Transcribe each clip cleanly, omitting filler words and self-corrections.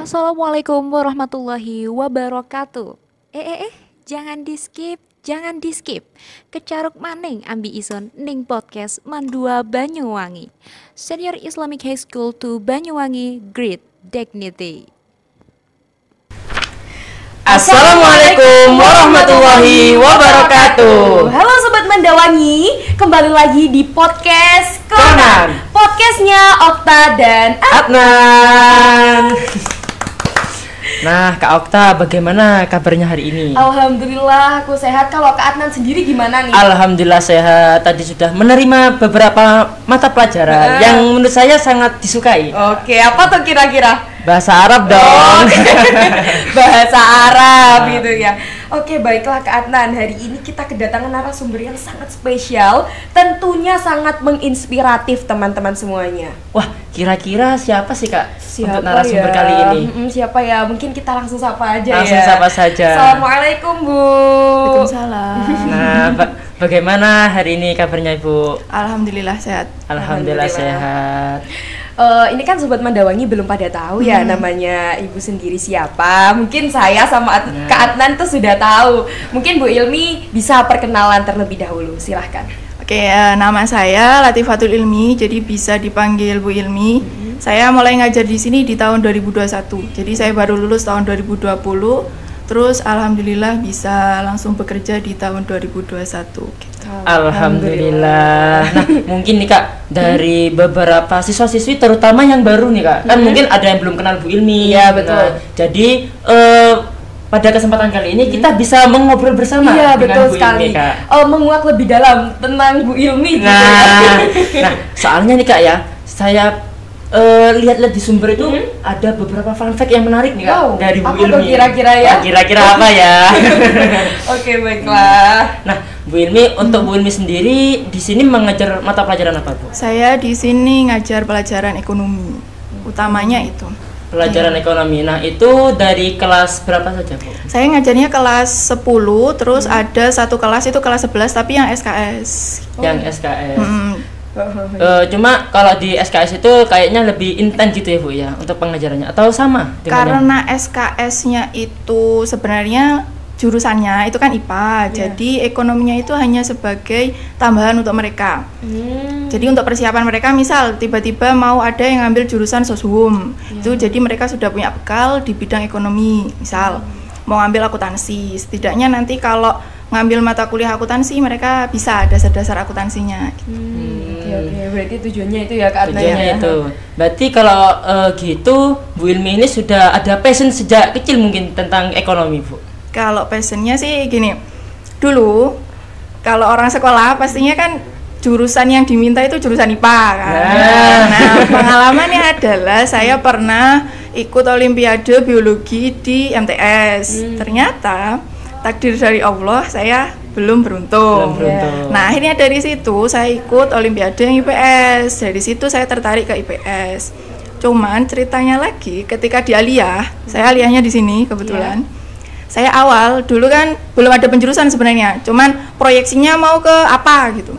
Assalamualaikum warahmatullahi wabarakatuh. Jangan di skip. Kecaruk maning ambi ison ning podcast Mandua Banyuwangi. Senior Islamic High School to Banyuwangi, Great Dignity. Assalamualaikum warahmatullahi wabarakatuh. Halo Sobat Mandawangi, kembali lagi di podcast Konan. Podcastnya Okta dan Adnan. Nah, Kak Okta, bagaimana kabarnya hari ini? Alhamdulillah, aku sehat. Kalau Kak Adnan sendiri gimana nih? Alhamdulillah sehat. Tadi sudah menerima beberapa mata pelajaran yang menurut saya sangat disukai. Oke, apa tuh kira-kira? Bahasa Arab dong. Bahasa Arab gitu ya. Oke, baiklah Kak Adnan. Hari ini kita kedatangan narasumber yang sangat spesial, tentunya sangat menginspiratif teman-teman semuanya. Wah, kira-kira siapa sih Kak Siapa untuk narasumber ya? kali ini? Siapa ya? Mungkin kita langsung sapa aja Langsung ya. sapa saja. Assalamualaikum Bu. Waalaikumsalam. Nah, bagaimana hari ini kabarnya Ibu? Alhamdulillah sehat. Alhamdulillah sehat. Ini kan Sobat Mandawangi belum pada tahu ya namanya Ibu sendiri siapa. Mungkin saya sama Kak Adnan tuh sudah tahu. Mungkin Bu Ilmi bisa perkenalan terlebih dahulu. Silahkan. Oke, nama saya Latifatul Ilmi, jadi bisa dipanggil Bu Ilmi. Saya mulai ngajar di sini di tahun 2021. Jadi saya baru lulus tahun 2020. Terus alhamdulillah bisa langsung bekerja di tahun 2021 gitu. Alhamdulillah. Nah, mungkin nih Kak, dari beberapa siswa-siswi terutama yang baru nih Kak, kan mungkin ada yang belum kenal Bu Ilmi. Iya, betul. Nah, jadi pada kesempatan kali ini kita bisa mengobrol bersama Iya, dengan betul Bu sekali. Ilmi, Kak. Menguak lebih dalam tentang Bu Ilmi gitu ya. Nah, soalnya nih Kak ya, saya lihat-lihat di sumber itu ada beberapa fun fact yang menarik nih Kak dari Bu apa Ilmi. tuh kira-kira ya? Nah, kira-kira apa ya? Oke, baiklah. Nah, Bu Ilmi, untuk Bu Ilmi sendiri di sini mengajar mata pelajaran apa Bu? Saya di sini ngajar pelajaran ekonomi. Utamanya itu. Pelajaran ekonomi. Nah, itu dari kelas berapa saja Bu? Saya ngajarnya kelas 10, terus ada satu kelas itu kelas 11 tapi yang SKS. Yang SKS. Hmm, Cuma kalau di SKS itu kayaknya lebih intens gitu ya Bu ya untuk pengajarannya, atau sama dengan Karena SKS-nya itu sebenarnya jurusannya itu kan IPA, jadi ekonominya itu hanya sebagai tambahan untuk mereka. Jadi untuk persiapan mereka, misal tiba-tiba mau ada yang ngambil jurusan soshum, itu jadi mereka sudah punya bekal di bidang ekonomi. Misal mau ngambil akuntansi, setidaknya nanti kalau ngambil mata kuliah akuntansi mereka bisa dasar-dasar akuntansinya. Oke, berarti tujuannya itu ya Kak Adnan tujuannya ya. itu. Berarti kalau gitu Bu Ilmi ini sudah ada passion sejak kecil mungkin tentang ekonomi Bu. Kalau passionnya sih gini, dulu kalau orang sekolah pastinya kan jurusan yang diminta itu jurusan IPA kan. Nah, pengalamannya adalah saya pernah ikut olimpiade biologi di MTS. Ternyata takdir dari Allah saya belum beruntung. Nah, akhirnya dari situ saya ikut olimpiade yang IPS. Dari situ saya tertarik ke IPS. Cuman ceritanya lagi ketika di aliyah, saya aliyahnya di sini kebetulan. Saya awal dulu kan belum ada penjurusan sebenarnya, cuman proyeksinya mau ke apa gitu.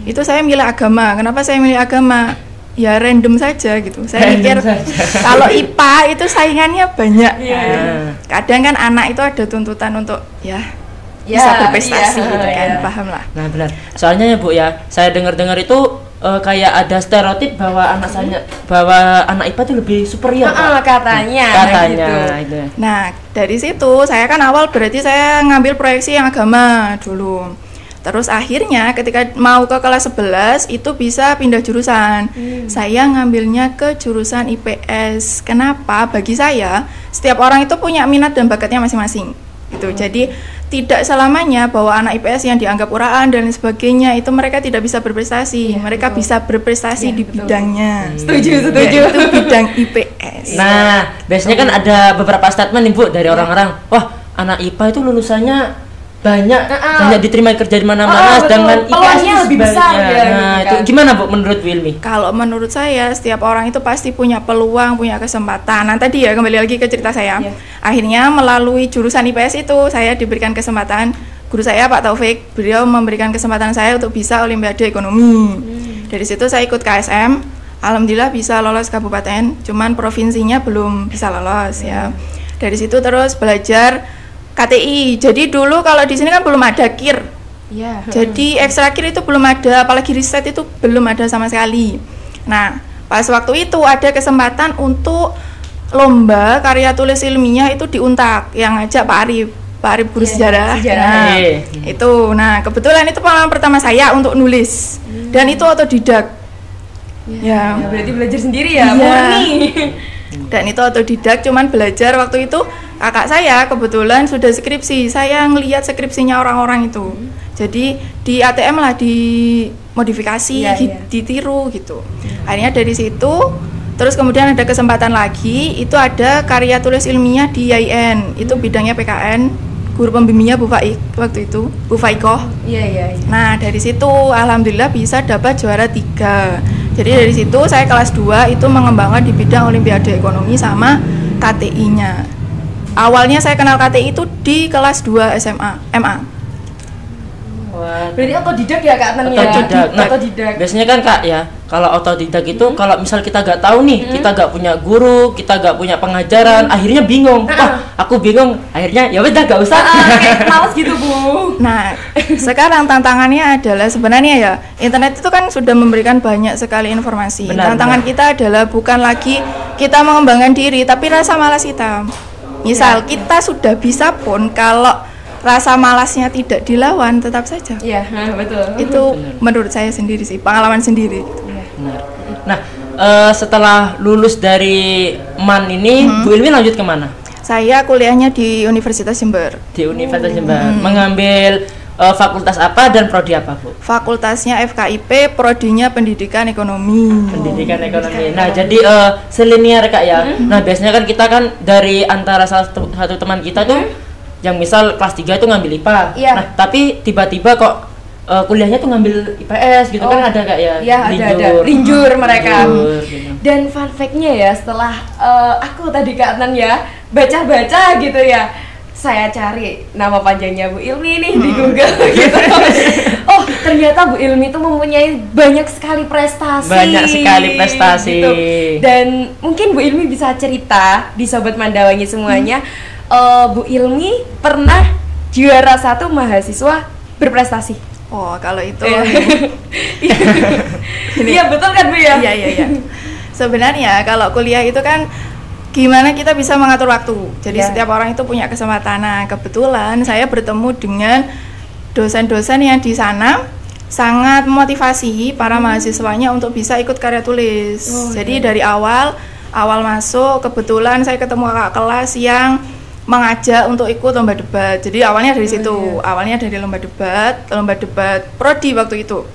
Itu saya milih agama. Kenapa saya milih agama? Ya random saja gitu. Saya mikir kalau IPA itu saingannya banyak. Kadang kan anak itu ada tuntutan untuk bisa berprestasi gitu kan, paham lah. Nah benar, soalnya ya Bu ya, saya dengar-dengar itu kayak ada stereotip bahwa anak IPA itu lebih superior. Katanya gitu. Nah dari situ saya kan awal berarti saya ngambil proyeksi yang agama dulu. Terus akhirnya ketika mau ke kelas 11 itu bisa pindah jurusan. Saya ngambilnya ke jurusan IPS. Kenapa? Bagi saya setiap orang itu punya minat dan bakatnya masing-masing gitu. Jadi tidak selamanya bahwa anak IPS yang dianggap uraan dan sebagainya itu mereka tidak bisa berprestasi. Mereka bisa berprestasi di bidangnya. Setuju. Itu bidang IPS. Nah, biasanya kan ada beberapa statement nih Bu dari orang-orang, wah anak IPA itu lulusannya banyak diterima kerja di mana-mana, sedangkan IPS peluangnya itu lebih besar sebaliknya. ya, Nah, gitu itu kan. gimana Bu menurut Bu Ilmi? Kalau menurut saya setiap orang itu pasti punya peluang, punya kesempatan. Nah tadi ya kembali lagi ke cerita saya. Akhirnya melalui jurusan IPS itu saya diberikan kesempatan. Guru saya Pak Taufik, beliau memberikan kesempatan saya untuk bisa olimpiade ekonomi. Dari situ saya ikut KSM. alhamdulillah bisa lolos kabupaten, cuman provinsinya belum bisa lolos ya. Dari situ terus belajar KTI. Jadi dulu kalau di sini kan belum ada KIR. Iya. Jadi ekstra KIR itu belum ada, apalagi riset itu belum ada sama sekali. Nah, pas waktu itu ada kesempatan untuk lomba karya tulis ilmiah itu di Untak yang ngajak Pak Arif Guru Sejarah. Nah, itu. Nah, kebetulan itu pengalaman pertama saya untuk nulis. Dan itu otodidak. Ya. Berarti belajar sendiri ya, Iya. murni. Dan itu otodidak, cuman belajar waktu itu kakak saya kebetulan sudah skripsi. Saya ngelihat skripsinya orang-orang itu. Jadi di ATM lah, di modifikasi, ditiru gitu. Akhirnya dari situ terus kemudian ada kesempatan lagi, itu ada karya tulis ilmiah di IAIN. Itu bidangnya PKN, guru pembimbingnya Bu Faik waktu itu, Bu Faikoh. Iya. Nah, dari situ alhamdulillah bisa dapat juara 3. Jadi dari situ saya kelas 2 itu mengembangkan di bidang olimpiade ekonomi sama KTI-nya. Awalnya saya kenal KTI itu di kelas 2 MA. Wah, Berarti otodidak ya Kak Tan ya? otodidak. Nah, Otodidak. biasanya kan Kak ya, kalau otodidak itu kalau misal kita nggak tahu nih, kita nggak punya guru, kita nggak punya pengajaran, akhirnya bingung. Wah, aku bingung. Akhirnya ya udah nggak usah. Kayak males gitu Bu. Nah, sekarang tantangannya adalah sebenarnya ya, internet itu kan sudah memberikan banyak sekali informasi. Tantangan kita adalah bukan lagi kita mengembangkan diri, tapi rasa malas kita. Misal kita sudah bisa pun kalau rasa malasnya tidak dilawan, tetap saja. Iya, betul. Itu menurut saya sendiri sih, pengalaman sendiri. Benar. Nah, setelah lulus dari MAN ini, Bu Ilmi lanjut kemana? Saya kuliahnya di Universitas Jember. Di Universitas Jember. Mengambil fakultas apa dan prodi apa, Bu? Fakultasnya FKIP, prodinya Pendidikan Ekonomi. Pendidikan Ekonomi. Nah, jadi selinier Kak ya. Nah, biasanya kan kita kan dari antara satu teman kita tuh yang misal kelas 3 itu ngambil IPA. Iya. Nah, tapi tiba-tiba kok kuliahnya tuh ngambil IPS gitu kan ada Kak ya? Iya, ada. Linjur mereka. Linjur, gitu. Dan fun fact-nya ya, setelah aku tadi Kak Tan ya baca-baca gitu ya, saya cari nama panjangnya Bu Ilmi nih di Google gitu. Oh, ternyata Bu Ilmi itu mempunyai banyak sekali prestasi. Banyak sekali prestasi. Gitu. Dan mungkin Bu Ilmi bisa cerita di Sobat Mandawangi semuanya, Bu Ilmi pernah juara 1 mahasiswa berprestasi. Oh, kalau itu Iya betul kan Bu ya? Iya. Sebenarnya kalau kuliah itu kan gimana kita bisa mengatur waktu. Jadi setiap orang itu punya kesempatan. Nah, kebetulan saya bertemu dengan dosen-dosen yang di sana sangat memotivasi para mahasiswanya untuk bisa ikut karya tulis. Jadi dari awal masuk kebetulan saya ketemu kakak kelas yang mengajak untuk ikut lomba debat. Jadi awalnya dari situ. Awalnya dari lomba debat prodi waktu itu.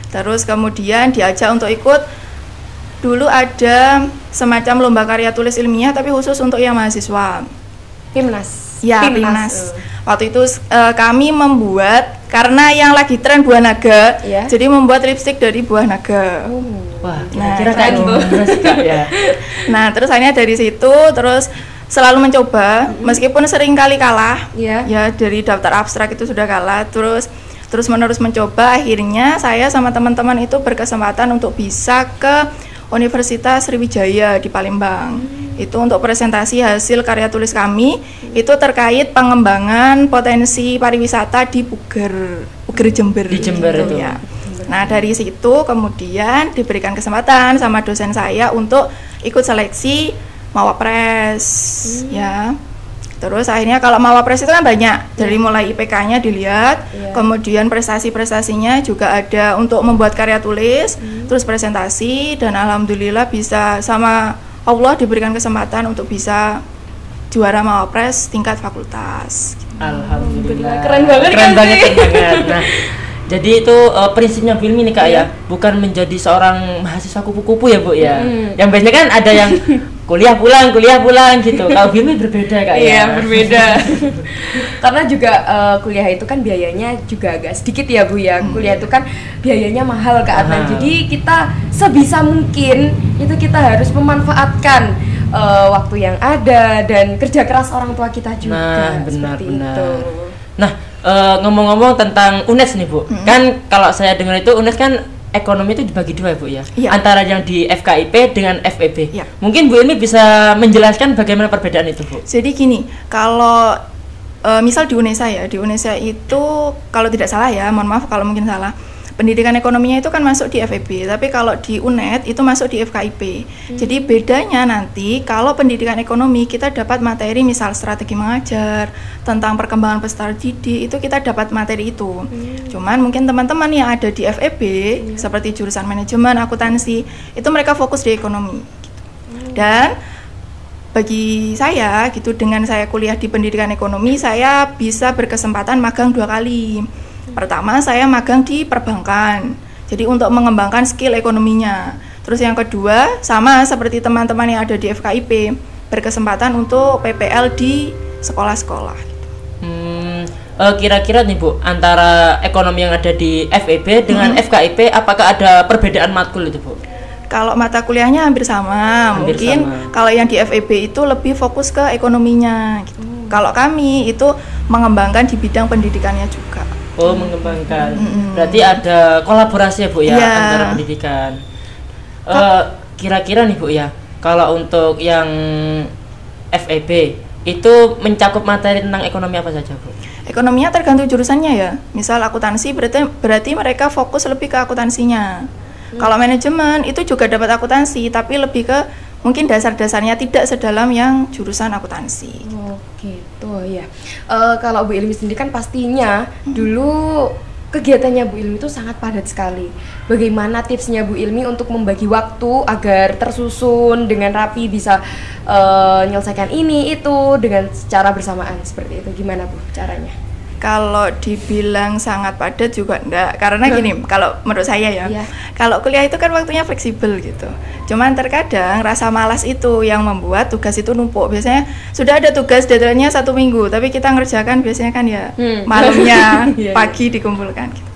Terus kemudian diajak untuk ikut, dulu ada semacam lomba karya tulis ilmiah tapi khusus untuk yang mahasiswa. Pimnas. Ya, Pimnas. Waktu itu kami membuat, karena yang lagi tren buah naga, jadi membuat lipstik dari buah naga. Wah, kira-kira kayak gitu. Ya. Nah, terus akhirnya dari situ terus selalu mencoba, meskipun sering kali kalah. Ya, dari daftar abstrak itu sudah kalah, terus menerus mencoba. Akhirnya saya sama teman-teman itu berkesempatan untuk bisa ke Universitas Sriwijaya di Palembang. Itu untuk presentasi hasil karya tulis kami, itu terkait pengembangan potensi pariwisata di Puger Jember. Di Jember gitu, itu. Ya. Nah, dari situ kemudian diberikan kesempatan sama dosen saya untuk ikut seleksi Mawapres. Ya. Terus akhirnya kalau Mawapres itu kan banyak, dari mulai IPK-nya dilihat, kemudian prestasi-prestasinya juga ada untuk membuat karya tulis, terus presentasi, dan alhamdulillah bisa sama Allah diberikan kesempatan untuk bisa juara Mawapres tingkat fakultas. Alhamdulillah. Keren banget kan sih? Nah, jadi itu prinsipnya film ini Kak ya, bukan menjadi seorang mahasiswa kupu-kupu ya Bu ya. Yang biasanya kan ada yang kuliah pulang gitu. Kalau film berbeda Kak ya. Iya, berbeda. Karena juga kuliah itu kan biayanya juga agak sedikit ya Bu ya. Kuliah itu kan biayanya mahal Kak Adnan. Jadi kita sebisa mungkin itu kita harus memanfaatkan waktu yang ada dan kerja keras orang tua kita juga. Nah, benar. Itu. Nah, ngomong-ngomong tentang UNES nih Bu, kan kalau saya dengar itu UNES kan ekonomi itu dibagi dua ya Bu ya? Iya. Antara yang di FKIP dengan FEB. Iya. Mungkin Bu Ilmi bisa menjelaskan bagaimana perbedaan itu Bu? Jadi gini, kalau misal di UNESA ya, di UNESA itu kalau tidak salah ya, mohon maaf kalau mungkin salah, pendidikan ekonominya itu kan masuk di FEB, tapi kalau di UNED itu masuk di FKIP. Jadi bedanya nanti kalau pendidikan ekonomi kita dapat materi misal strategi mengajar, tentang perkembangan peserta didik, itu kita dapat materi itu. Cuman mungkin teman-teman yang ada di FEB seperti jurusan manajemen, akuntansi, itu mereka fokus di ekonomi. Dan bagi saya gitu, dengan saya kuliah di pendidikan ekonomi, saya bisa berkesempatan magang 2 kali. Pertama, saya magang di perbankan, jadi untuk mengembangkan skill ekonominya. Terus yang kedua, sama seperti teman-teman yang ada di FKIP, berkesempatan untuk PPL di sekolah-sekolah. Kira-kira nih Bu, antara ekonomi yang ada di FEB dengan FKIP, apakah ada perbedaan matkul itu Bu? Kalau mata kuliahnya hampir sama, Hampir mungkin sama. kalau yang di FEB itu lebih fokus ke ekonominya. Gitu. Kalau kami itu mengembangkan di bidang pendidikannya juga. Oh, mengembangkan. Berarti ada kolaborasi ya Bu ya, Iya. antara pendidikan. Kira-kira nih Bu ya, kalau untuk yang FEB itu mencakup materi tentang ekonomi apa saja Bu? Ekonominya tergantung jurusannya ya. Misal akuntansi berarti mereka fokus lebih ke akuntansinya. Kalau manajemen itu juga dapat akuntansi, tapi lebih ke mungkin dasar-dasarnya, tidak sedalam yang jurusan akuntansi. Oh gitu ya. Kalau Bu Ilmi sendiri kan pastinya dulu kegiatannya Bu Ilmi itu sangat padat sekali. Bagaimana tipsnya Bu Ilmi untuk membagi waktu agar tersusun dengan rapi, bisa menyelesaikan ini itu dengan secara bersamaan seperti itu? Gimana Bu caranya? Kalau dibilang sangat padat juga enggak, karena gini, kalau menurut saya ya, Iya. kalau kuliah itu kan waktunya fleksibel gitu. Cuman terkadang rasa malas itu yang membuat tugas itu numpuk. Biasanya sudah ada tugas deadline-nya 1 minggu, tapi kita ngerjakan biasanya kan ya malamnya, Iya, pagi dikumpulkan gitu.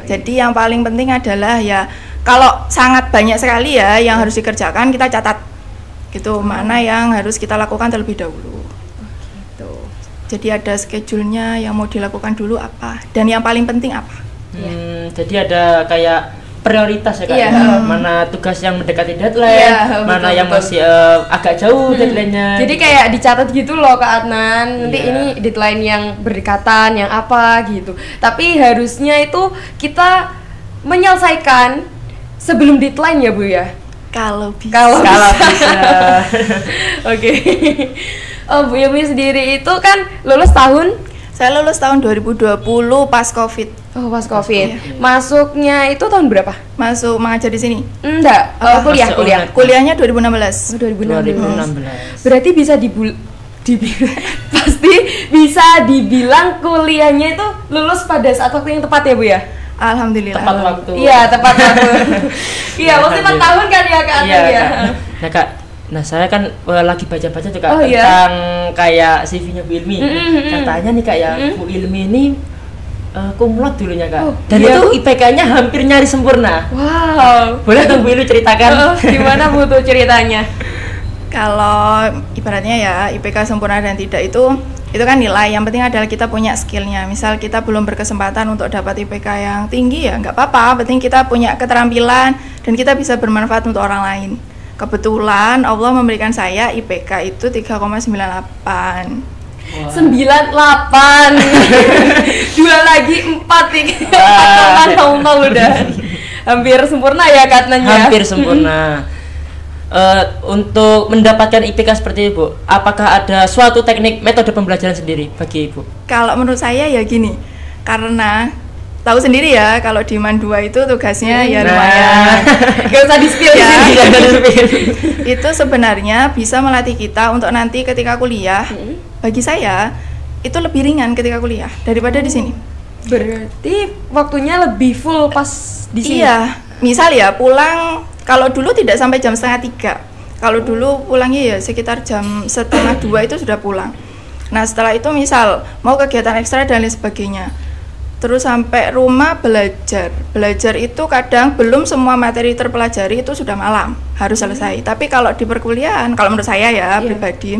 Jadi yang paling penting adalah ya, kalau sangat banyak sekali ya yang harus dikerjakan, kita catat gitu, mana yang harus kita lakukan terlebih dahulu. Jadi ada schedule-nya yang mau dilakukan dulu apa, dan yang paling penting apa. Jadi ada kayak prioritas ya Kak, Iya. ya? Mana tugas yang mendekati deadline, Iya, mana betul, yang betul. masih agak jauh deadline-nya. Jadi kayak dicatat gitu loh Kak Adnan. Nanti Iya. ini deadline yang berdekatan, yang apa gitu. Tapi harusnya itu kita menyelesaikan sebelum deadline ya Bu ya. Kalau bisa. Kalau bisa. Oke. Oh, Bu Ilmi sendiri itu kan lulus tahun Saya lulus tahun 2020 pas COVID. pas Covid. Masuknya itu tahun berapa? Masuk mengajar di sini. Enggak, kuliah. Masuk UNED. Kuliahnya 2016. 2016. Berarti bisa pasti bisa dibilang kuliahnya itu lulus pada saat waktu yang tepat ya Bu ya? Alhamdulillah. Tepat waktu. Iya, tepat waktu. Iya, mesti 4 tahun kan ya Kak Iya, Adnan ya? Kak. Nah Kak, nah saya kan lagi baca-baca tuh Kak Oh, iya. tentang kayak CV-nya Bu Ilmi. Katanya nih Kak ya, Bu Ilmi ini kumlot dulunya Kak. Dan iya, itu Bu? IPK-nya hampir nyaris sempurna. Wow. Boleh dong Bu Ilmi ceritakan? Gimana Bu tuh ceritanya? Kalau ibaratnya ya IPK sempurna dan tidak itu kan nilai. Yang penting adalah kita punya skillnya. Misal kita belum berkesempatan untuk dapat IPK yang tinggi ya nggak apa-apa. Penting kita punya keterampilan dan kita bisa bermanfaat untuk orang lain. Kebetulan Allah memberikan saya IPK itu 3,98. 98. Dua lagi 4 nih. 4 udah. Hampir sempurna ya Kak Adnan ya? Hampir sempurna. Untuk mendapatkan IPK seperti itu, Bu, apakah ada suatu teknik metode pembelajaran sendiri bagi Ibu? Kalau menurut saya ya gini, karena tahu sendiri ya kalau di MAN 2 itu tugasnya ya lumayan. Gak usah di-spill Ya. ya. Itu sebenarnya bisa melatih kita untuk nanti ketika kuliah. Bagi saya itu lebih ringan ketika kuliah daripada di sini. Berarti waktunya lebih full pas di sini. Iya, misal ya pulang, kalau dulu tidak sampai jam 1:30. Kalau dulu pulangnya ya sekitar jam 1:30 itu sudah pulang. Nah setelah itu misal mau kegiatan ekstra dan lain sebagainya, terus sampai rumah belajar itu kadang belum semua materi terpelajari itu sudah malam, harus selesai. Tapi kalau di perkuliahan, kalau menurut saya ya pribadi,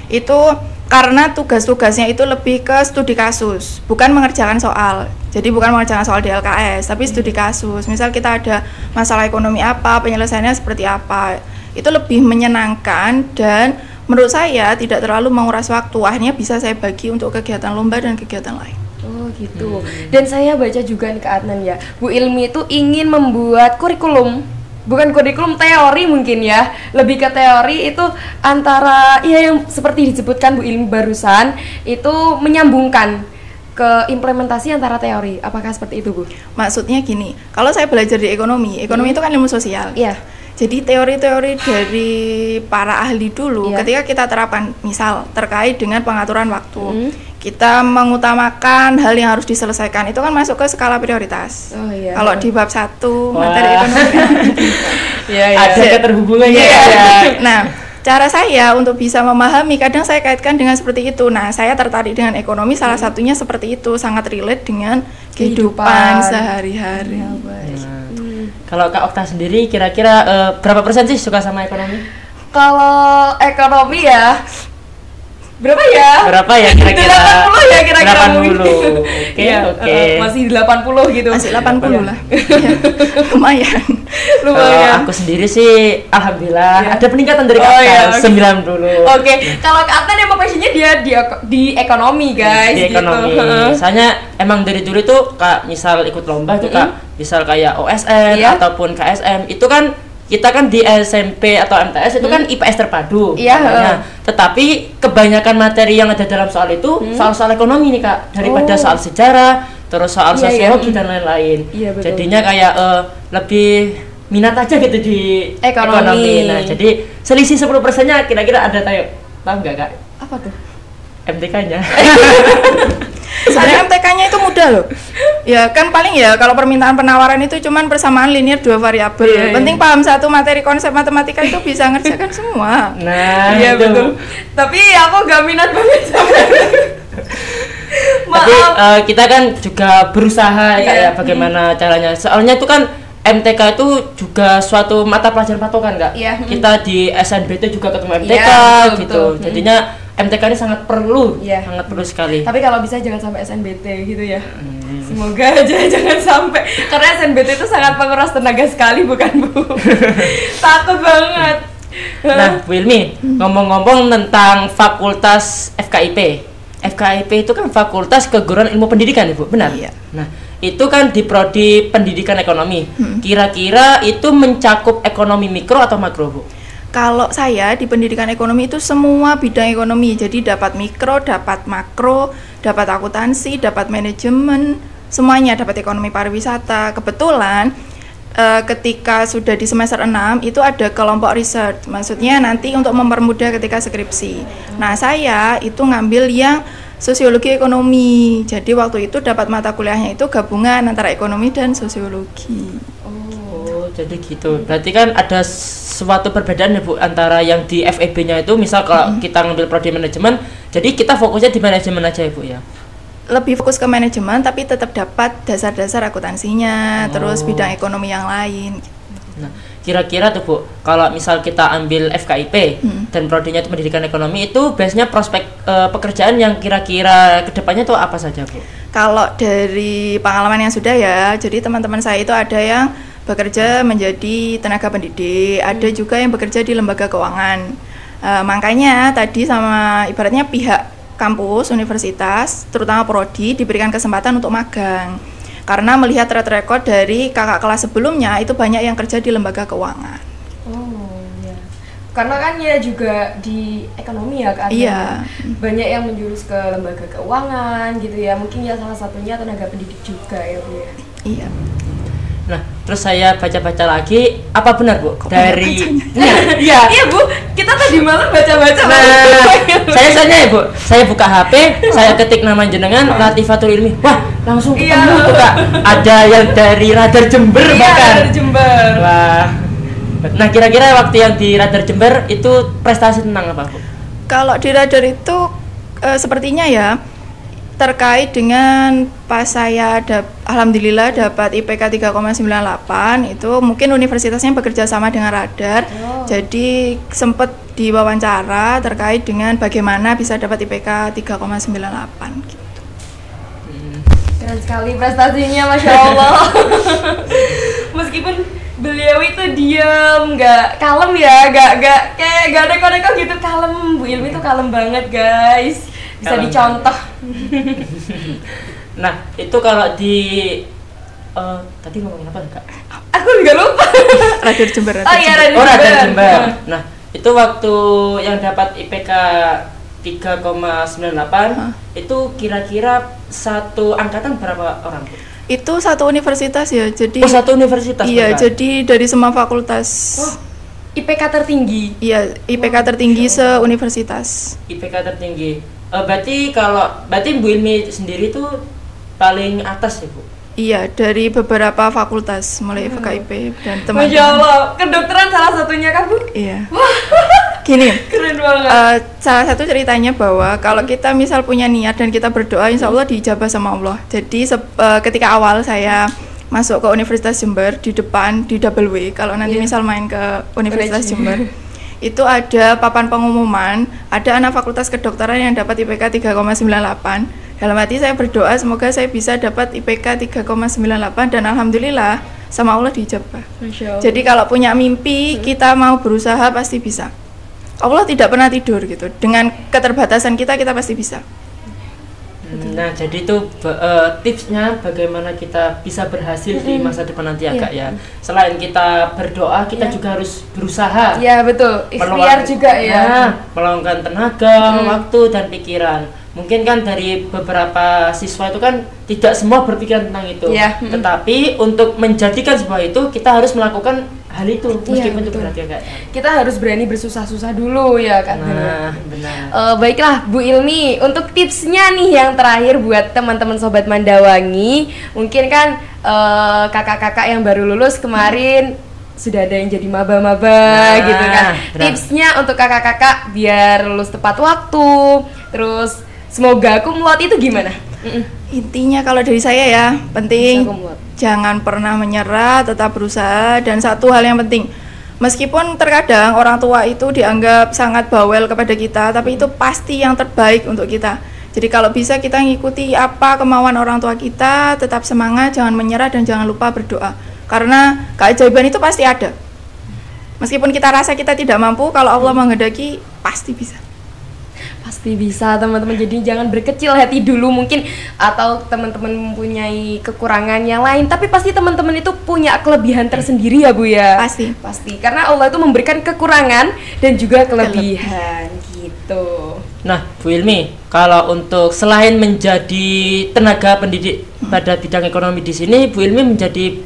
itu karena tugas-tugasnya itu lebih ke studi kasus, bukan mengerjakan soal. Jadi bukan mengerjakan soal di LKS, tapi studi kasus. Misal kita ada masalah ekonomi apa, penyelesaiannya seperti apa. Itu lebih menyenangkan dan menurut saya tidak terlalu menguras waktu. Akhirnya bisa saya bagi untuk kegiatan lomba dan kegiatan lain. Oh gitu. Dan saya baca juga nih Kak Adnan ya, Bu Ilmi itu ingin membuat kurikulum, bukan kurikulum teori mungkin ya, lebih ke teori itu antara ya yang seperti disebutkan Bu Ilmi barusan itu menyambungkan ke implementasi antara teori. Apakah seperti itu, Bu? Maksudnya gini, kalau saya belajar di ekonomi itu kan ilmu sosial. Iya. Jadi teori-teori dari para ahli dulu, ketika kita terapkan, misal terkait dengan pengaturan waktu, kita mengutamakan hal yang harus diselesaikan, itu kan masuk ke skala prioritas. Oh iya. Kalau di bab 1 materi ekonomi Ada keterhubungannya Iya. ya. Nah, cara saya untuk bisa memahami, kadang saya kaitkan dengan seperti itu. Nah, saya tertarik dengan ekonomi, salah satunya seperti itu, sangat relate dengan kehidupan sehari-hari. Kalau Kak Okta sendiri kira-kira berapa persen sih suka sama ekonomi? Kalau ekonomi ya berapa ya? Berapa ya kira-kira? 80 ya kira-kira. 80. Oke, Iya, oke. masih 80 gitu. Masih 80 lah. Ya, lumayan. Kalau aku sendiri sih alhamdulillah ada peningkatan dari Kak Okta, iya, oke. 90. Oke, kalau Kak Adnan emang passionnya dia di ekonomi guys. Di ekonomi. Gitu. Soalnya emang dari dulu tuh Kak misal ikut lomba tuh Kak, misal kayak OSN ataupun KSM itu kan kita kan di SMP atau MTS itu kan IPS terpadu. Iya. Tetapi kebanyakan materi yang ada dalam soal itu soal-soal ekonomi nih Kak, daripada soal sejarah, terus soal sosiologi dan lain-lain. Iya, betul. Jadinya kayak lebih minat aja gitu di Ekonomi. Nah, jadi selisih 10%-nya kira-kira ada tahu nggak Kak? Apa tuh? MTK-nya. Sebenarnya MTK-nya itu mudah loh. Ya kan paling ya kalau permintaan penawaran itu cuman persamaan linear 2 variabel. Iya, Penting paham satu materi konsep matematika itu bisa ngerjakan semua. Nah, Iya itu. betul. Tapi aku gak minat banget sama Tapi maaf. kita kan juga berusaha Kak ya bagaimana caranya. Soalnya itu kan MTK itu juga suatu mata pelajaran patokan Kak. Iya. Kita di SNBT juga ketemu MTK Iya, betul, gitu. betul. Jadinya MTK ini sangat perlu, Iya. sangat perlu sekali. Tapi kalau bisa jangan sampai SNBT gitu ya. Semoga aja jangan sampai, karena SNBT itu sangat menguras tenaga sekali bukan Bu? Takut banget. Nah, Bu Ilmi, ngomong-ngomong tentang fakultas FKIP. FKIP itu kan Fakultas Keguruan Ilmu Pendidikan, Ibu, benar? Iya. Nah, itu kan di prodi Pendidikan Ekonomi. Kira-kira itu mencakup ekonomi mikro atau makro, Bu? Kalau saya di pendidikan ekonomi itu semua bidang ekonomi. Jadi dapat mikro, dapat makro, dapat akuntansi, dapat manajemen, semuanya, dapat ekonomi pariwisata. Kebetulan ketika sudah di semester 6 itu ada kelompok research. Maksudnya nanti untuk mempermudah ketika skripsi. Nah, saya itu ngambil yang sosiologi ekonomi. Jadi waktu itu dapat mata kuliahnya itu gabungan antara ekonomi dan sosiologi. Oh, jadi gitu. Berarti kan ada suatu perbedaan ya Bu antara yang di FEB-nya itu, misal kalau kita ngambil prodi manajemen, jadi kita fokusnya di manajemen aja ya Bu ya. Lebih fokus ke manajemen tapi tetap dapat dasar-dasar akuntansinya, terus bidang ekonomi yang lain. Nah, kira-kira tuh Bu, kalau misal kita ambil FKIP dan prodinya itu pendidikan ekonomi, itu biasanya prospek pekerjaan yang kira-kira kedepannya tuh apa saja Bu? Kalau dari pengalaman yang sudah ya, jadi teman-teman saya itu ada yang bekerja menjadi tenaga pendidik, ada juga yang bekerja di lembaga keuangan. Makanya tadi sama ibaratnya pihak kampus, universitas, terutama prodi diberikan kesempatan untuk magang. Karena melihat track record dari kakak kelas sebelumnya itu banyak yang kerja di lembaga keuangan. Oh ya. Karena kan ya juga di ekonomi ya Kak. Iya. Banyak yang menjurus ke lembaga keuangan gitu ya. Mungkin ya salah satunya tenaga pendidik juga ya Bu ya. Iya. Nah, terus saya baca-baca lagi, apa benar Bu? Dari Iya. Iya Bu, kita tadi malam baca-baca. Nah, saya tanya ya Bu, saya buka HP, saya ketik nama jenengan Latifatul Ilmi. Wah, langsung ketemu tuh Kak. Ada yang dari Radar Jember bahkan. Dari Jember. Wah. Nah, kira-kira waktu yang di Radar Jember itu prestasi tentang apa Bu? Kalau di radar itu sepertinya ya terkait dengan pas saya alhamdulillah dapat IPK 3,98 itu mungkin universitasnya bekerja sama dengan radar. Jadi sempat diwawancara terkait dengan bagaimana bisa dapat IPK 3,98 gitu. Keren sekali prestasinya, Masya Allah. Meskipun beliau itu diam, nggak kalem ya, nggak kayak nggak neko-neko gitu, kalem. Bu Ilmi tuh kalem banget guys, bisa Kalem dicontoh. Nah, itu kalau di tadi ngomongin apa Kak? Aku juga lupa. Radio Jember. Oh iya, Radio Radar Jember. Jember. Nah, itu waktu yang dapat IPK 3,98 itu kira-kira satu angkatan berapa orang? Itu satu universitas ya, jadi Oh, satu universitas. iya, Kak? jadi dari semua fakultas. Oh, IPK tertinggi. Iya, IPK tertinggi se-universitas. IPK tertinggi. Berarti Bu Ilmi sendiri tuh paling atas ya, Bu? Iya, dari beberapa fakultas mulai FKIP dan Masya teman-teman. Allah, kedokteran salah satunya kan Bu? Iya. Gini, Keren banget. salah satu ceritanya bahwa kalau kita misal punya niat dan kita berdoa, insya Allah diijabah sama Allah. Jadi ketika awal saya masuk ke Universitas Jember, di depan di Double W, kalau nanti misal main ke Universitas Jember, itu ada papan pengumuman, ada anak fakultas kedokteran yang dapat IPK 3,98. Dalam hati saya berdoa semoga saya bisa dapat IPK 3,98 dan alhamdulillah sama Allah diijabah. Masya Allah. Jadi kalau punya mimpi, kita mau berusaha pasti bisa. Allah tidak pernah tidur gitu. Dengan keterbatasan kita pasti bisa. Nah, jadi itu tipsnya bagaimana kita bisa berhasil di masa depan nanti ya, Kak ya. Selain kita berdoa, kita juga harus berusaha. Ya betul, ikhtiar juga ya. Nah, meluangkan tenaga, waktu dan pikiran. Mungkin kan dari beberapa siswa itu kan tidak semua berpikiran tentang itu. Iya. Tetapi untuk menjadikan sebuah itu kita harus melakukan hal itu meskipun itu betul. berat ya, Kak. Kita harus berani bersusah-susah dulu ya kan. Nah, benar. Baiklah Bu Ilmi, untuk tipsnya nih yang terakhir buat teman-teman Sobat Mandawangi, mungkin kan kakak-kakak yang baru lulus kemarin sudah ada yang jadi maba-maba gitu kan. benar. Tipsnya untuk kakak-kakak biar lulus tepat waktu, terus semoga kumlot itu gimana? Intinya kalau dari saya ya, penting Bisa kumlot. jangan pernah menyerah, tetap berusaha. Dan satu hal yang penting, meskipun terkadang orang tua itu dianggap sangat bawel kepada kita, tapi itu pasti yang terbaik untuk kita. Jadi kalau bisa kita ngikuti apa kemauan orang tua kita, tetap semangat, jangan menyerah dan jangan lupa berdoa. Karena keajaiban itu pasti ada. Meskipun kita rasa kita tidak mampu, kalau Allah menghendaki pasti bisa. Pasti bisa teman-teman, jadi jangan berkecil hati dulu mungkin, atau teman-teman mempunyai kekurangan yang lain, tapi pasti teman-teman itu punya kelebihan tersendiri ya Bu ya. Pasti karena Allah itu memberikan kekurangan dan juga kelebihan gitu. Nah, Bu Ilmi, kalau untuk selain menjadi tenaga pendidik pada bidang ekonomi di sini, Bu Ilmi menjadi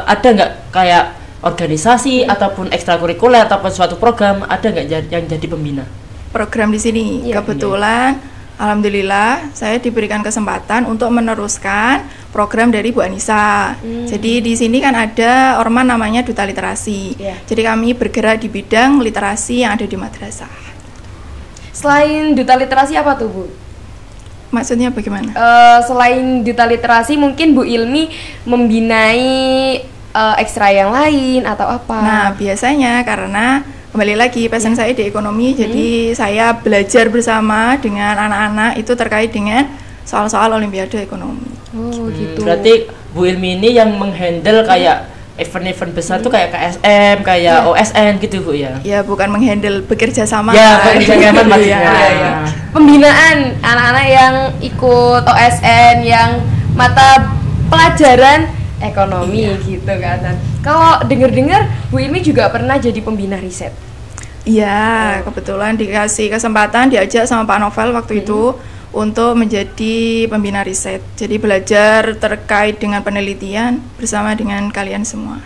ada nggak kayak organisasi ataupun ekstrakurikuler ataupun suatu program, ada nggak yang jadi pembina? Program di sini. Iya. Kebetulan alhamdulillah saya diberikan kesempatan untuk meneruskan program dari Bu Anissa. Jadi di sini kan ada orman namanya Duta Literasi. Iya. Jadi kami bergerak di bidang literasi yang ada di madrasah. Selain Duta Literasi apa tuh Bu? Maksudnya bagaimana? Selain Duta Literasi mungkin Bu Ilmi membinai ekstra yang lain atau apa? Nah, biasanya karena kembali lagi passion saya di ekonomi, jadi saya belajar bersama dengan anak-anak itu terkait dengan soal-soal olimpiade ekonomi. Oh gitu. Berarti Bu Ilmi ini yang menghandle kayak event-event besar tuh kayak KSM, kayak OSN gitu Bu ya? Ya, bukan menghandle, bekerja sama. Ya, bekerja sama maksudnya. Iya. Pembinaan anak-anak yang ikut OSN yang mata pelajaran ekonomi gitu kan. Dan kalau dengar-dengar Bu Ilmi juga pernah jadi pembina riset. Iya, kebetulan dikasih kesempatan diajak sama Pak Novel waktu itu untuk menjadi pembina riset. Jadi belajar terkait dengan penelitian bersama dengan kalian semua.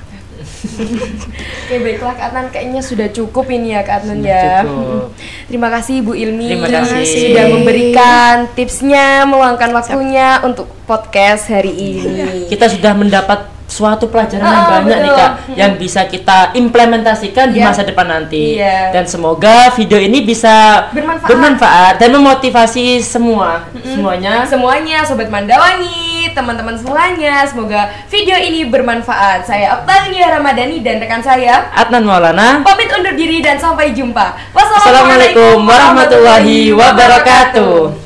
Oke, baiklah Kak Adnan, kayaknya sudah cukup ini ya Kak Adnan Sudah ya. cukup. Terima kasih Bu Ilmi. Terima kasih. Sudah memberikan tipsnya, meluangkan waktunya untuk podcast hari ini. Kita sudah mendapat suatu pelajaran yang banyak nih betul. Kak, yang bisa kita implementasikan di Iya. masa depan nanti. Iya. Dan semoga video ini bisa Bermanfaat. dan memotivasi semuanya. Semuanya, Sobat Mandawangi, teman-teman semuanya, semoga video ini bermanfaat. Saya Oktalia Ramadhani dan rekan saya Adnan Maulana. pamit undur diri dan sampai jumpa. Assalamualaikum warahmatullahi wabarakatuh.